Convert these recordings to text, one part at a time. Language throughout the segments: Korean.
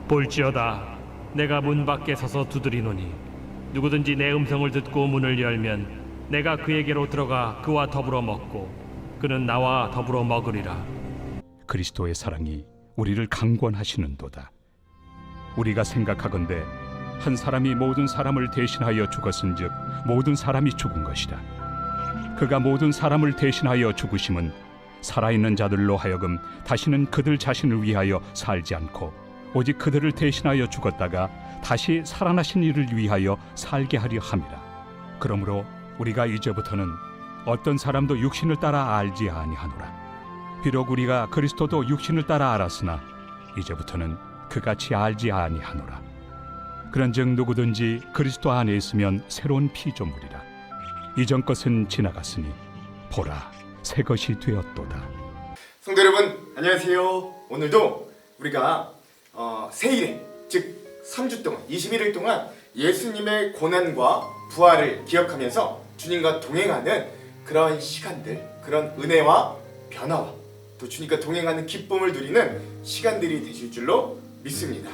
볼지어다 내가 문 밖에 서서 두드리노니 누구든지 내 음성을 듣고 문을 열면 내가 그에게로 들어가 그와 더불어 먹고 그는 나와 더불어 먹으리라. 그리스도의 사랑이 우리를 강권하시는도다. 우리가 생각하건대 한 사람이 모든 사람을 대신하여 죽었은즉 모든 사람이 죽은 것이라. 그가 모든 사람을 대신하여 죽으심은 살아있는 자들로 하여금 다시는 그들 자신을 위하여 살지 않고 오직 그들을 대신하여 죽었다가 다시 살아나신 이를 위하여 살게 하려 함이라. 그러므로 우리가 이제부터는 어떤 사람도 육신을 따라 알지 아니하노라. 비록 우리가 그리스도도 육신을 따라 알았으나 이제부터는 그같이 알지 아니하노라. 그런즉 누구든지 그리스도 안에 있으면 새로운 피조물이라. 이전 것은 지나갔으니 보라 새 것이 되었도다. 성도 여러분 안녕하세요. 오늘도 우리가 세일에 즉 3주 동안 21일 동안 예수님의 고난과 부활을 기억하면서 주님과 동행하는 그런 시간들, 그런 은혜와 변화와 또 주님과 동행하는 기쁨을 누리는 시간들이 되실 줄로 믿습니다.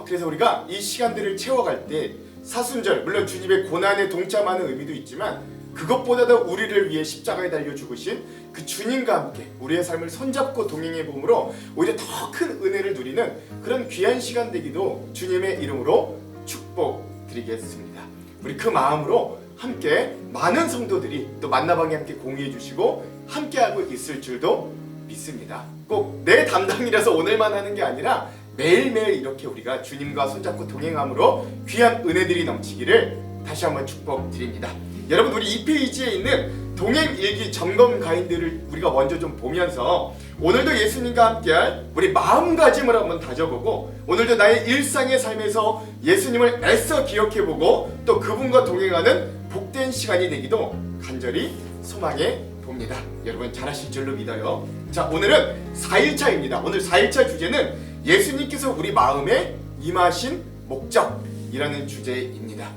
그래서 우리가 이 시간들을 채워갈 때 사순절, 물론 주님의 고난에 동참하는 의미도 있지만 그것보다도 우리를 위해 십자가에 달려 죽으신 그 주님과 함께 우리의 삶을 손잡고 동행해 봄으로 오히려 더 큰 은혜를 누리는 그런 귀한 시간 되기도 주님의 이름으로 축복드리겠습니다. 우리 그 마음으로 함께 많은 성도들이 또 만나방에 함께 공유해 주시고 함께하고 있을 줄도 믿습니다. 꼭 내 담당이라서 오늘만 하는 게 아니라 매일매일 이렇게 우리가 주님과 손잡고 동행함으로 귀한 은혜들이 넘치기를 다시 한번 축복드립니다. 여러분 우리 이 페이지에 있는 동행일기 점검 가이드를 우리가 먼저 좀 보면서 오늘도 예수님과 함께할 우리 마음가짐을 한번 다져보고 오늘도 나의 일상의 삶에서 예수님을 애써 기억해보고 또 그분과 동행하는 복된 시간이 되기도 간절히 소망해 봅니다. 여러분 잘하실 줄로 믿어요. 자, 오늘은 4일차입니다. 오늘 4일차 주제는 예수님께서 우리 마음에 임하신 목적이라는 주제입니다.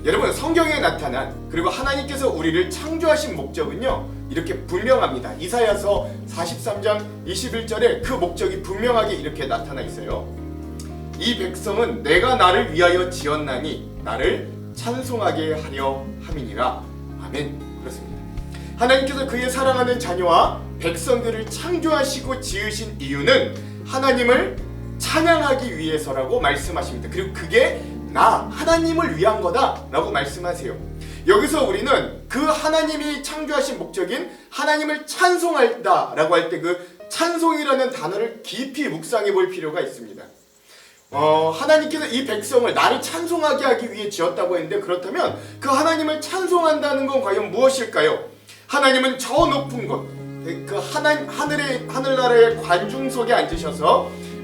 여러분 성경에 나타난 그리고 하나님께서 우리를 창조하신 목적은요 이렇게 분명합니다. 이사야서 43장 21절에 그 목적이 분명하게 이렇게 나타나 있어요. 이 백성은 내가 나를 위하여 지었나니 나를 찬송하게 하려 함이니라. 아멘. 그렇습니다. 하나님께서 그의 사랑하는 자녀와 백성들을 창조하시고 지으신 이유는 하나님을 찬양하기 위해서라고 말씀하십니다. 그리고 그게 나 하나님을 위한 거다 라고 말씀하세요. 여기서 우리는 그 하나님이 창조하신 목적인 하나님을 찬송한다 라고 할 때 그 찬송이라는 단어를 깊이 묵상해 볼 필요가 있습니다. 하나님께서 이 백성을 나를 찬송하게 하기 위해 지었다고 했는데 그렇다면 그 하나님을 찬송한다는 건 과연 무엇일까요? 하나님은 저 높은 곳, 그 하늘나라의 관중석에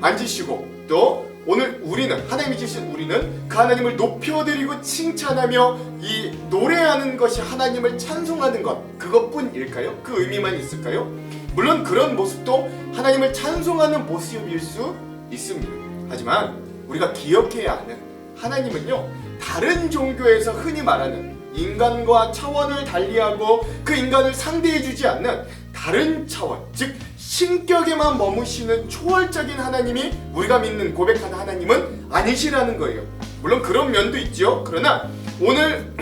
앉으시고 또 오늘 우리는 하나님이 지으신 우리는 그 하나님을 높여드리고 칭찬하며 이 노래하는 것이 하나님을 찬송하는 것 그것뿐일까요? 그 의미만 있을까요? 물론 그런 모습도 하나님을 찬송하는 모습일 수 있습니다. 하지만 우리가 기억해야 하는 하나님은요 다른 종교에서 흔히 말하는 인간과 차원을 달리하고 그 인간을 상대해주지 않는 다른 차원 즉 신격에만 머무시는 초월적인 하나님이 우리가 믿는 고백하는 하나님은 아니시라는 거예요. 물론 그런 면도 있죠. 그러나 오늘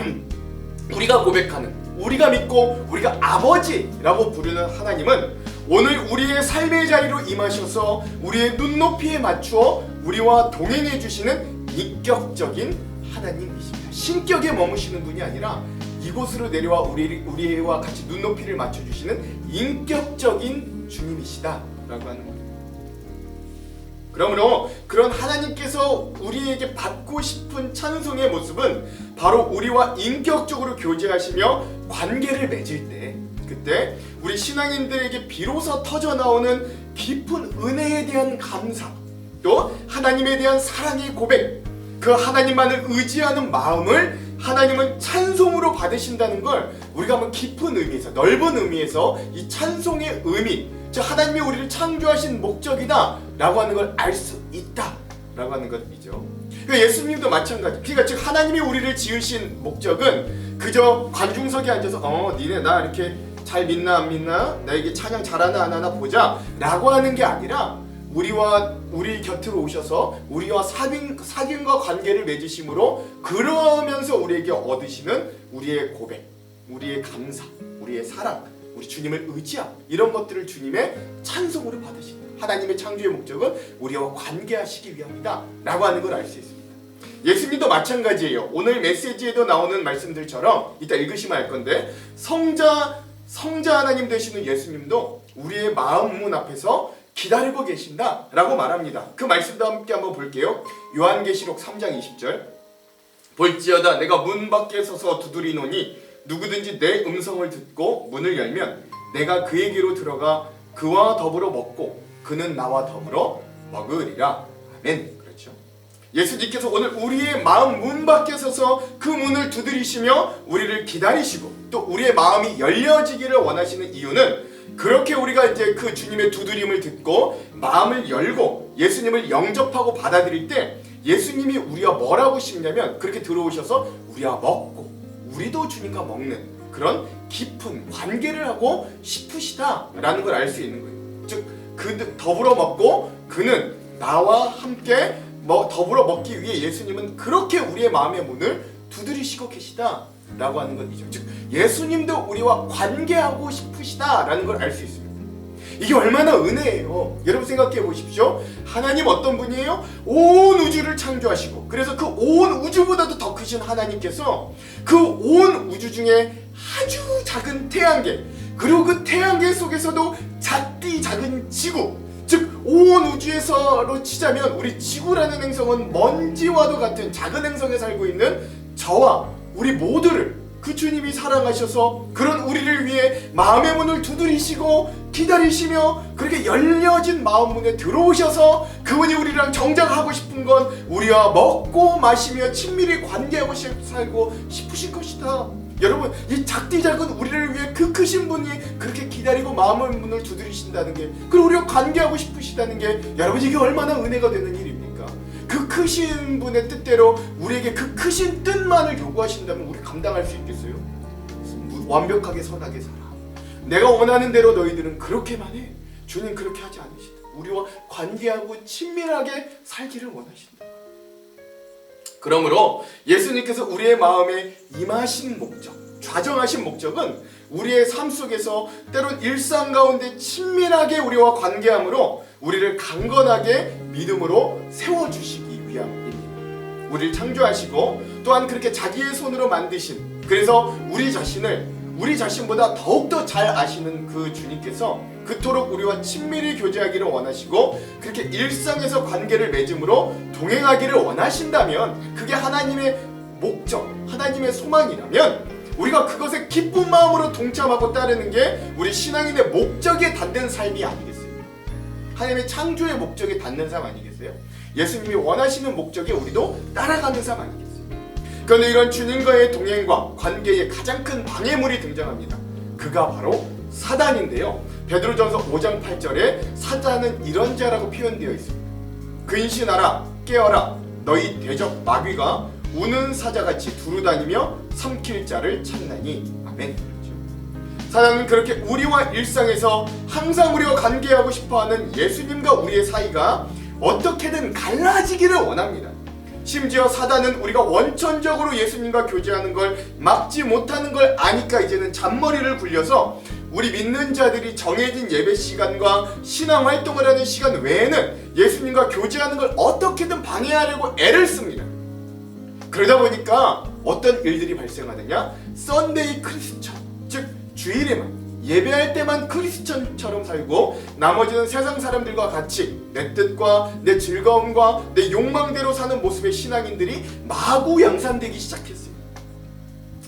우리가 고백하는 우리가 믿고 우리가 아버지라고 부르는 하나님은 오늘 우리의 삶의 자리로 임하셔서 우리의 눈높이에 맞추어 우리와 동행해 주시는 인격적인 하나님이십니다. 신격에 머무시는 분이 아니라 이곳으로 내려와 우리와 같이 눈높이를 맞춰주시는 인격적인 주님이시다라고 하는 거예요. 그러므로 그런 하나님께서 우리에게 받고 싶은 찬송의 모습은 바로 우리와 인격적으로 교제하시며 관계를 맺을 때 그때 우리 신앙인들에게 비로소 터져나오는 깊은 은혜에 대한 감사 또 하나님에 대한 사랑의 고백 그 하나님만을 의지하는 마음을 하나님은 찬송으로 받으신다는 걸 우리가 한번 깊은 의미에서 넓은 의미에서 이 찬송의 의미 즉 하나님이 우리를 창조하신 목적이다 라고 하는 걸 알 수 있다 라고 하는 것이죠. 그러니까 예수님도 마찬가지. 그러니까 즉 하나님이 우리를 지으신 목적은 그저 관중석에 앉아서 니네 나 이렇게 잘 믿나 안 믿나 나에게 찬양 잘하나 안 하나 보자 라고 하는 게 아니라 우리 곁으로 오셔서 우리와 사귐과 관계를 맺으심으로 그러면서 우리에게 얻으시는 우리의 고백, 우리의 감사, 우리의 사랑, 우리 주님을 의지함, 이런 것들을 주님의 찬송으로 받으신다. 하나님의 창조의 목적은 우리와 관계하시기 위함이다 라고 하는 걸 알 수 있습니다. 예수님도 마찬가지예요. 오늘 메시지에도 나오는 말씀들처럼 이따 읽으시면 알 건데 성자 하나님 되시는 예수님도 우리의 마음 문 앞에서 기다리고 계신다 라고 말합니다. 그 말씀도 함께 한번 볼게요. 요한계시록 3장 20절, 볼지어다 내가 문 밖에 서서 두드리노니 누구든지 내 음성을 듣고 문을 열면 내가 그에게로 들어가 그와 더불어 먹고 그는 나와 더불어 먹으리라. 아멘. 그렇죠. 예수님께서 오늘 우리의 마음 문 밖에 서서 그 문을 두드리시며 우리를 기다리시고 또 우리의 마음이 열려지기를 원하시는 이유는, 그렇게 우리가 이제 그 주님의 두드림을 듣고 마음을 열고 예수님을 영접하고 받아들일 때 예수님이 우리와 뭘 하고 싶냐면 그렇게 들어오셔서 우리와 먹고 우리도 주님과 먹는 그런 깊은 관계를 하고 싶으시다라는 걸 알 수 있는 거예요. 즉 그 더불어 먹고 그는 나와 함께 더불어 먹기 위해 예수님은 그렇게 우리의 마음의 문을 두드리시고 계시다라고 하는 것이죠. 즉 예수님도 우리와 관계하고 싶으시다라는 걸 알 수 있습니다. 이게 얼마나 은혜예요. 여러분 생각해 보십시오. 하나님 어떤 분이에요? 온 우주를 창조하시고, 그래서 그 온 우주보다도 더 크신 하나님께서 그 온 우주 중에 아주 작은 태양계, 그리고 그 태양계 속에서도 작디 작은 지구, 즉 온 우주에서로 치자면 우리 지구라는 행성은 먼지와도 같은 작은 행성에 살고 있는 저와 우리 모두를 그 주님이 사랑하셔서 그런 우리를 위해 마음의 문을 두드리시고 기다리시며 그렇게 열려진 마음 문에 들어오셔서 그분이 우리랑 정작 하고 싶은 건 우리와 먹고 마시며 친밀히 관계하고 살고 싶으신 것이다. 여러분, 이 작디 작은 우리를 위해 그 크신 분이 그렇게 기다리고 마음의 문을 두드리신다는 게, 그리고 우리와 관계하고 싶으시다는 게, 여러분 이게 얼마나 은혜가 되는 일입니까? 그 크신 분의 뜻대로 우리에게 그 크신 뜻만을 요구하신다면 우리 감당할 수 있겠어요? 완벽하게 선하게 살아, 내가 원하는 대로 너희들은 그렇게만 해. 주님 그렇게 하지 않으신다. 우리와 관계하고 친밀하게 살기를 원하신다. 그러므로 예수님께서 우리의 마음에 임하신 목적, 좌정하신 목적은 우리의 삶 속에서 때론 일상 가운데 친밀하게 우리와 관계함으로 우리를 강건하게 믿음으로 세워주시기 위함입니다. 우리를 창조하시고 또한 그렇게 자기의 손으로 만드신, 그래서 우리 자신보다 더욱더 잘 아시는 그 주님께서 그토록 우리와 친밀히 교제하기를 원하시고 그렇게 일상에서 관계를 맺음으로 동행하기를 원하신다면, 그게 하나님의 목적, 하나님의 소망이라면 우리가 그것에 기쁜 마음으로 동참하고 따르는 게 우리 신앙인의 목적에 닿는 삶이 아니겠어요? 하나님의 창조의 목적에 닿는 삶 아니겠어요? 예수님이 원하시는 목적에 우리도 따라가는 삶 아니겠어요? 그런데 이런 주님과의 동행과 관계에 가장 큰 방해물이 등장합니다. 그가 바로 사단인데요. 베드로전서 5장 8절에 사단은 이런 자라고 표현되어 있습니다. 근신하라, 깨어라, 너희 대적 마귀가 우는 사자같이 두루다니며 삼킬 자를 찾나니. 아멘. 사단은 그렇게 우리와 일상에서 항상 우리와 관계하고 싶어하는 예수님과 우리의 사이가 어떻게든 갈라지기를 원합니다. 심지어 사단은 우리가 원천적으로 예수님과 교제하는 걸 막지 못하는 걸 아니까 이제는 잔머리를 굴려서 우리 믿는 자들이 정해진 예배 시간과 신앙 활동을 하는 시간 외에는 예수님과 교제하는 걸 어떻게든 방해하려고 애를 씁니다. 그러다 보니까 어떤 일들이 발생하느냐? 썬데이 크리스천, 즉 주일에만, 예배할 때만 크리스천처럼 살고 나머지는 세상 사람들과 같이 내 뜻과 내 즐거움과 내 욕망대로 사는 모습의 신앙인들이 마구 양산되기 시작했습니다.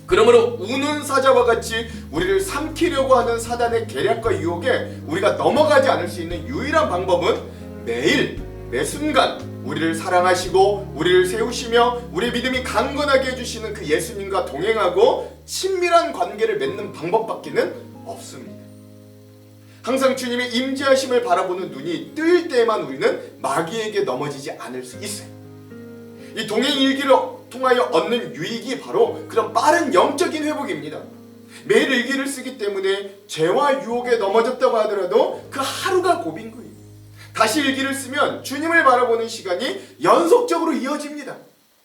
그러므로 우는 사자와 같이 우리를 삼키려고 하는 사단의 계략과 유혹에 우리가 넘어가지 않을 수 있는 유일한 방법은 매일 매 순간 우리를 사랑하시고 우리를 세우시며 우리 믿음이 강건하게 해주시는 그 예수님과 동행하고 친밀한 관계를 맺는 방법밖에는 없습니다. 항상 주님의 임재하심을 바라보는 눈이 뜨일 때에만 우리는 마귀에게 넘어지지 않을 수 있어요. 이 동행 일기를 통하여 얻는 유익이 바로 그런 빠른 영적인 회복입니다. 매일 일기를 쓰기 때문에 죄와 유혹에 넘어졌다고 하더라도 그 하루가 고비인 거예요. 다시 일기를 쓰면 주님을 바라보는 시간이 연속적으로 이어집니다.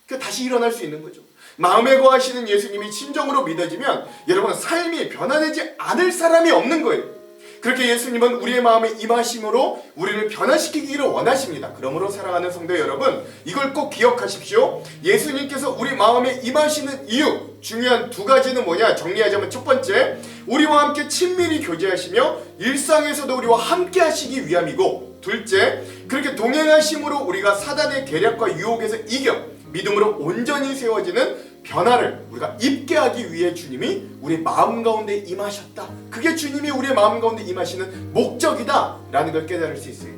그 다시 일어날 수 있는 거죠. 마음에 거하시는 예수님이 진정으로 믿어지면 여러분 삶이 변화되지 않을 사람이 없는 거예요. 그렇게 예수님은 우리의 마음에 임하심으로 우리를 변화시키기를 원하십니다. 그러므로 사랑하는 성도 여러분, 이걸 꼭 기억하십시오. 예수님께서 우리 마음에 임하시는 이유, 중요한 두 가지는 뭐냐? 정리하자면 첫 번째, 우리와 함께 친밀히 교제하시며 일상에서도 우리와 함께 하시기 위함이고, 둘째, 그렇게 동행하심으로 우리가 사단의 계략과 유혹에서 이겨 믿음으로 온전히 세워지는 변화를 우리가 입게 하기 위해 주님이 우리 마음 가운데 임하셨다. 그게 주님이 우리의 마음 가운데 임하시는 목적이다 라는 걸 깨달을 수 있어요.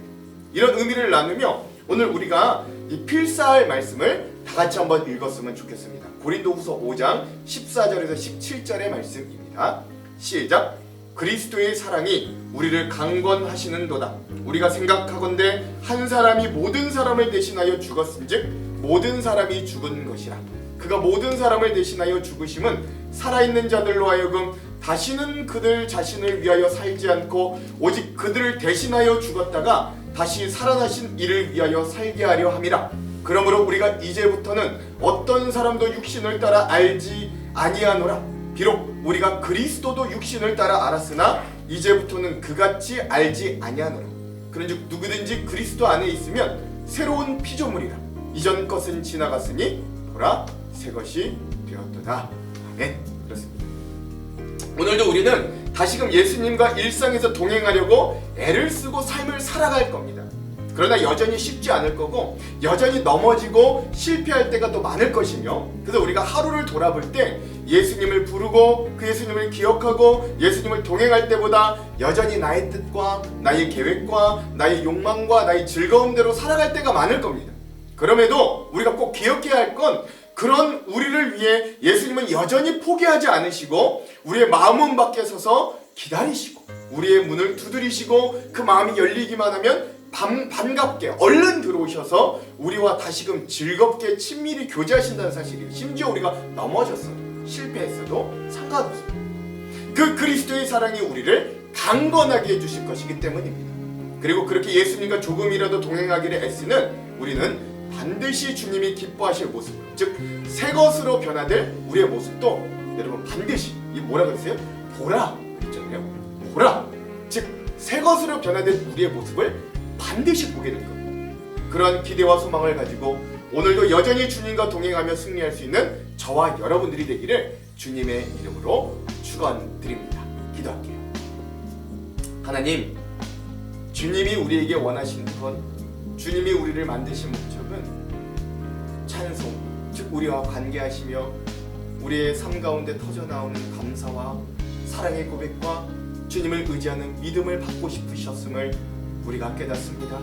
이런 의미를 나누며 오늘 우리가 이 필사할 말씀을 다 같이 한번 읽었으면 좋겠습니다. 고린도후서 5장 14절에서 17절의 말씀입니다. 시작. 그리스도의 사랑이 우리를 강권하시는도다. 우리가 생각하건대 한 사람이 모든 사람을 대신하여 죽었은즉 모든 사람이 죽은 것이라. 그가 모든 사람을 대신하여 죽으심은 살아있는 자들로 하여금 다시는 그들 자신을 위하여 살지 않고 오직 그들을 대신하여 죽었다가 다시 살아나신 이를 위하여 살게 하려 함이라. 그러므로 우리가 이제부터는 어떤 사람도 육신을 따라 알지 아니하노라. 비록 우리가 그리스도도 육신을 따라 알았으나 이제부터는 그같이 알지 아니하노라. 그런즉 누구든지 그리스도 안에 있으면 새로운 피조물이라. 이전 것은 지나갔으니 보라 새 것이 되었도다. 아멘. 그렇습니다. 오늘도 우리는 다시금 예수님과 일상에서 동행하려고 애를 쓰고 삶을 살아갈 겁니다. 그러나 여전히 쉽지 않을 거고 여전히 넘어지고 실패할 때가 또 많을 것이며, 그래서 우리가 하루를 돌아볼 때 예수님을 부르고 그 예수님을 기억하고 예수님을 동행할 때보다 여전히 나의 뜻과 나의 계획과 나의 욕망과 나의 즐거움대로 살아갈 때가 많을 겁니다. 그럼에도 우리가 꼭 기억해야 할 건 그런 우리를 위해 예수님은 여전히 포기하지 않으시고 우리의 마음 밖에 서서 기다리시고 우리의 문을 두드리시고 그 마음이 열리기만 하면 반갑게 얼른 들어오셔서 우리와 다시금 즐겁게 친밀히 교제하신다는 사실이에요. 심지어 우리가 넘어졌어도 실패했어도 상관없습니다. 그 그리스도의 사랑이 우리를 강건하게 해주실 것이기 때문입니다. 그리고 그렇게 예수님과 조금이라도 동행하기를 애쓰는 우리는 반드시 주님이 기뻐하실 모습, 즉 새 것으로 변화될 우리의 모습도 여러분 반드시 이 뭐라 그랬어요? 보라 그랬잖아요. 보라, 즉 새 것으로 변화된 우리의 모습을 반드시 보게 될 겁니다. 그런 기대와 소망을 가지고 오늘도 여전히 주님과 동행하며 승리할 수 있는 저와 여러분들이 되기를 주님의 이름으로 축원드립니다. 기도할게요. 하나님, 주님이 우리에게 원하시는 것, 주님이 우리를 만드신 목적은 찬송, 즉 우리와 관계하시며 우리의 삶 가운데 터져나오는 감사와 사랑의 고백과 주님을 의지하는 믿음을 받고 싶으셨음을 우리가 깨닫습니다.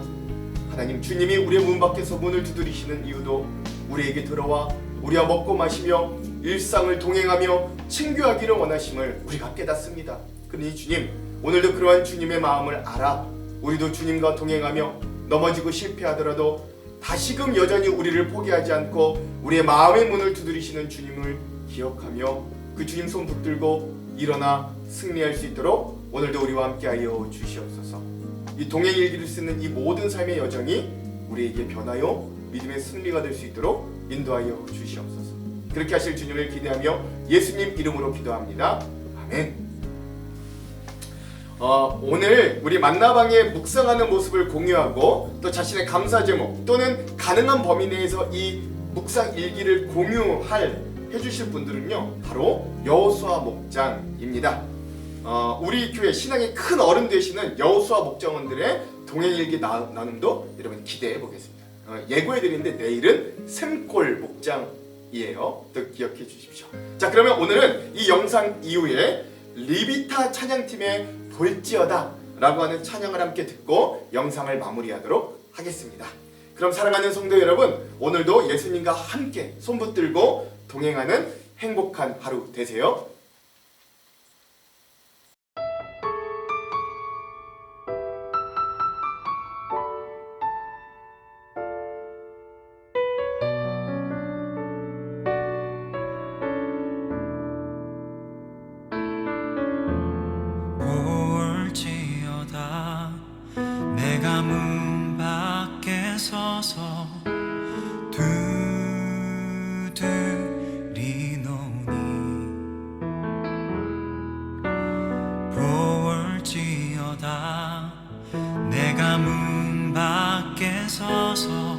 하나님, 주님이 우리의 문 밖에서 문을 두드리시는 이유도 우리에게 들어와 우리와 먹고 마시며 일상을 동행하며 친교하기를 원하심을 우리가 깨닫습니다. 그러니 주님, 오늘도 그러한 주님의 마음을 알아 우리도 주님과 동행하며 넘어지고 실패하더라도 다시금 여전히 우리를 포기하지 않고 우리의 마음의 문을 두드리시는 주님을 기억하며 그 주님 손 붙들고 일어나 승리할 수 있도록 오늘도 우리와 함께하여 주시옵소서. 이 동행일기를 쓰는 이 모든 삶의 여정이 우리에게 변하여 믿음의 승리가 될 수 있도록 인도하여 주시옵소서. 그렇게 하실 주님을 기대하며 예수님 이름으로 기도합니다. 아멘. 오늘 우리 만나방의 묵상하는 모습을 공유하고 또 자신의 감사 제목 또는 가능한 범위 내에서 이 묵상 일기를 해주실 분들은요 바로 여호수아 목장입니다. 우리 교회 신앙의 큰 어른 되시는 여호수아 목장원들의 동행일기 나눔도 여러분 기대해 보겠습니다. 예고해 드리는데 내일은 샘골 목장이에요. 또 기억해 주십시오. 자, 그러면 오늘은 이 영상 이후에 리비타 찬양팀의 볼지어다 라고 하는 찬양을 함께 듣고 영상을 마무리하도록 하겠습니다. 그럼 사랑하는 성도 여러분, 오늘도 예수님과 함께 손 붙들고 동행하는 행복한 하루 되세요. 볼지어다 내가 서서 두드리노니 보올지어다 내가 문 밖에 서서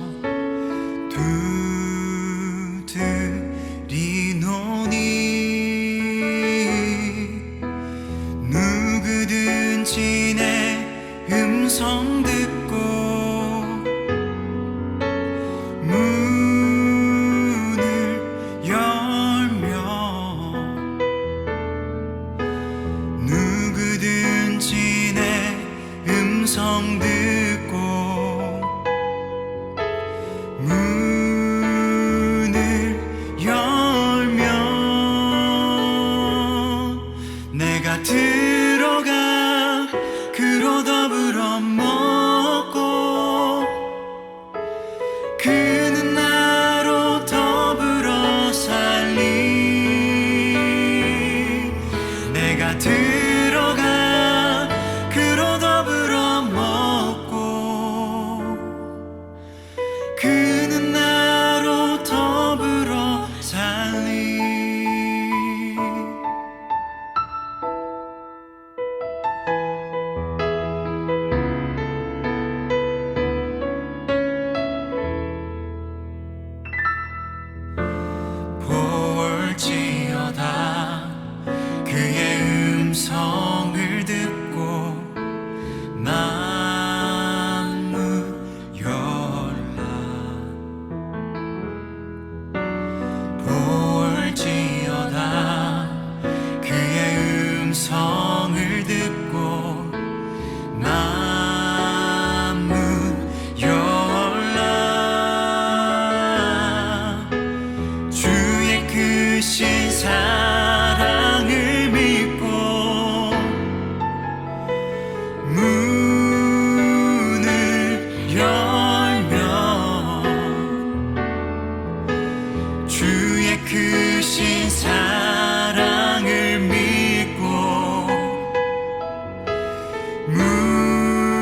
두드리노니 누구든지 내 음성 듣고 문을 열면 누구든지 내 음성 듣고 문을 열면 내가 들어가 그로 더불어 먹고 그는 나로 더불어 살리 내가 들어가 그로 더불어 먹고 그는 나로 더불어 살리 볼지어다 그의 음성을 듣고 난 열라 볼지어다 그의 음성을 듣고 난 열라 주의 크신 사랑을 믿고 문을 열면 주의 크신 사랑을 믿고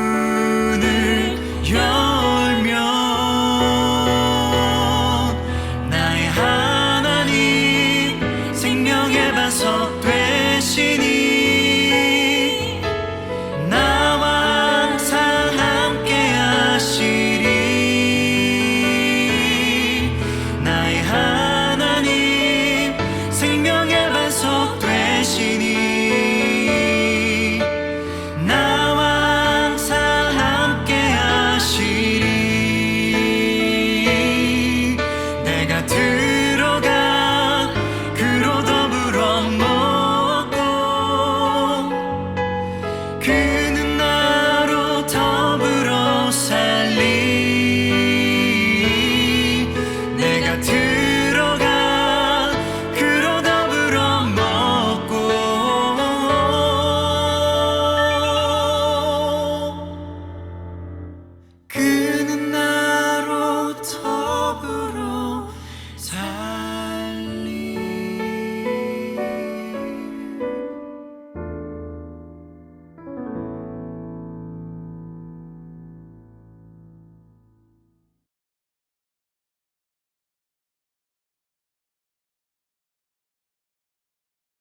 문을 열면 나의 하나님 생명의 반석 되시니 나와 항상 함께 하시리 나의 하나님 생명의 반석 되시니 나와 항상 함께 하시리 내가 들어가 그로 더불어 먹고 그